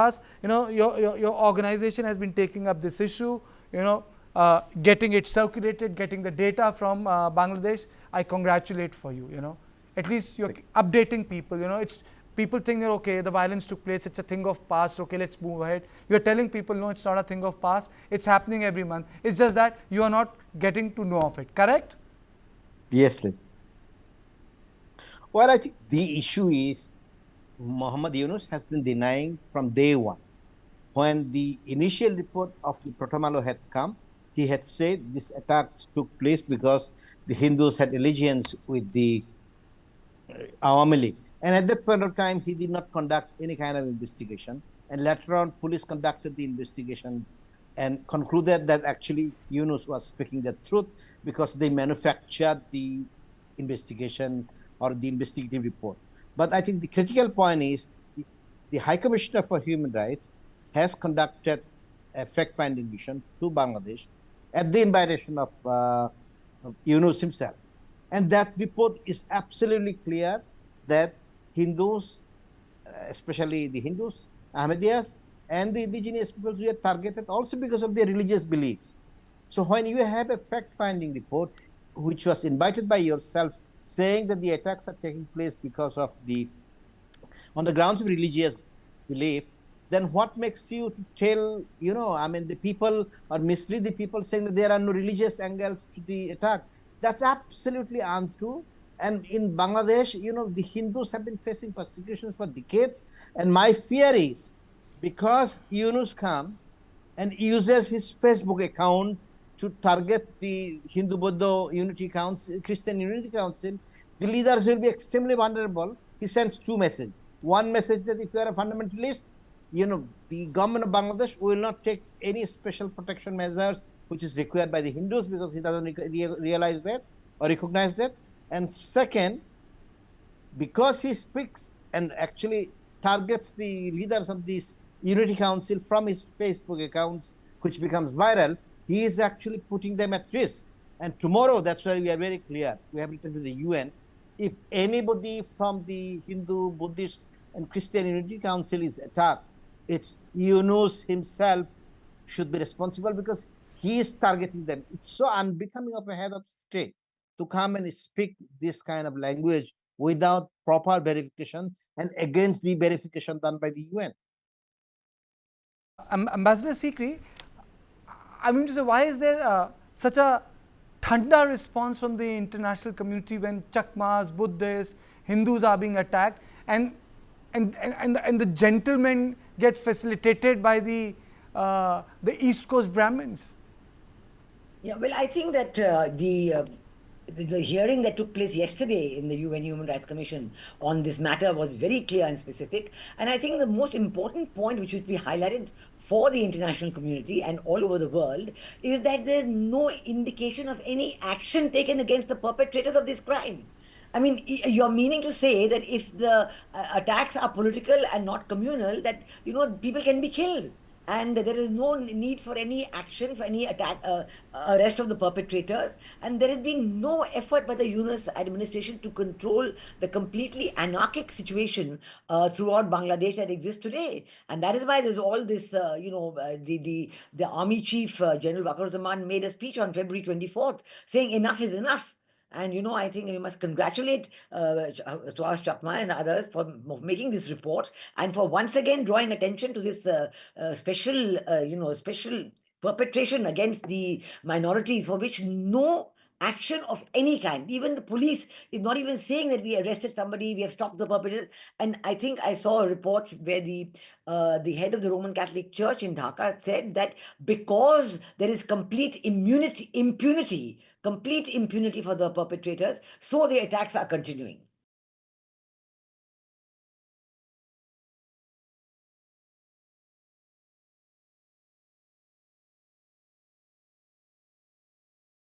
past, your organization has been taking up this issue, getting it circulated, getting the data from Bangladesh. I congratulate for you. At least you're updating people. It's people think that okay, the violence took place, it's a thing of past, okay, let's move ahead. You're telling people no, it's not a thing of past, it's happening every month. It's just that you are not getting to know of it. Correct? Yes, please. Well, I think the issue is Mohammed Yunus has been denying from day one. When the initial report of the Protomalo had come, he had said these attacks took place because the Hindus had allegiance with the Awami League. And at that point of time, he did not conduct any kind of investigation. And later on, police conducted the investigation and concluded that actually Yunus was speaking the truth because they manufactured the investigation or the investigative report. But I think the critical point is the High Commissioner for Human Rights has conducted a fact-finding mission to Bangladesh at the invitation of Yunus himself. And that report is absolutely clear that Hindus, especially the Hindus, Ahmadiyas, and the indigenous peoples were targeted also because of their religious beliefs. So when you have a fact-finding report, which was invited by yourself, saying that the attacks are taking place because of on the grounds of religious belief, then what makes you to tell, the people or mislead the people saying that there are no religious angles to the attack? That's absolutely untrue. And in Bangladesh, the Hindus have been facing persecution for decades. And my fear is because Yunus comes and uses his Facebook account to target the Hindu Buddha Unity Council, Christian Unity Council, the leaders will be extremely vulnerable. He sends two messages. One message that if you are a fundamentalist, the government of Bangladesh will not take any special protection measures which is required by the Hindus because he doesn't realize that or recognize that. And second, because he speaks and actually targets the leaders of this Unity Council from his Facebook accounts, which becomes viral, he is actually putting them at risk. And tomorrow, that's why we are very clear. We have written to the UN. If anybody from the Hindu, Buddhist, and Christian Unity Council is attacked, it's Yunus himself should be responsible because he is targeting them. It's so unbecoming of a head of state to come and speak this kind of language without proper verification and against the verification done by the UN. Ambassador Sikri, I mean to say, why is there such a thunder response from the international community when Chakmas, Buddhists, Hindus are being attacked, and the gentleman gets facilitated by the East Coast Brahmins? Yeah, well, I think that the hearing that took place yesterday in the UN Human Rights Commission on this matter was very clear and specific. And I think the most important point which should be highlighted for the international community and all over the world is that there's no indication of any action taken against the perpetrators of this crime. I mean, you're meaning to say that if the attacks are political and not communal, that, people can be killed. And there is no need for any action, for any attack, arrest of the perpetrators. And there has been no effort by the Yunus administration to control the completely anarchic situation throughout Bangladesh that exists today. And that is why there's all this, the army chief, General Wakar made a speech on February 24th saying enough is enough. And, I think we must congratulate Suhas Chakma and others for making this report and for once again drawing attention to this special perpetration against the minorities for which no action of any kind, even the police is not even saying that we arrested somebody, we have stopped the perpetrators. And I think I saw a report where the head of the Roman Catholic Church in Dhaka said that because there is complete impunity for the perpetrators, so the attacks are continuing.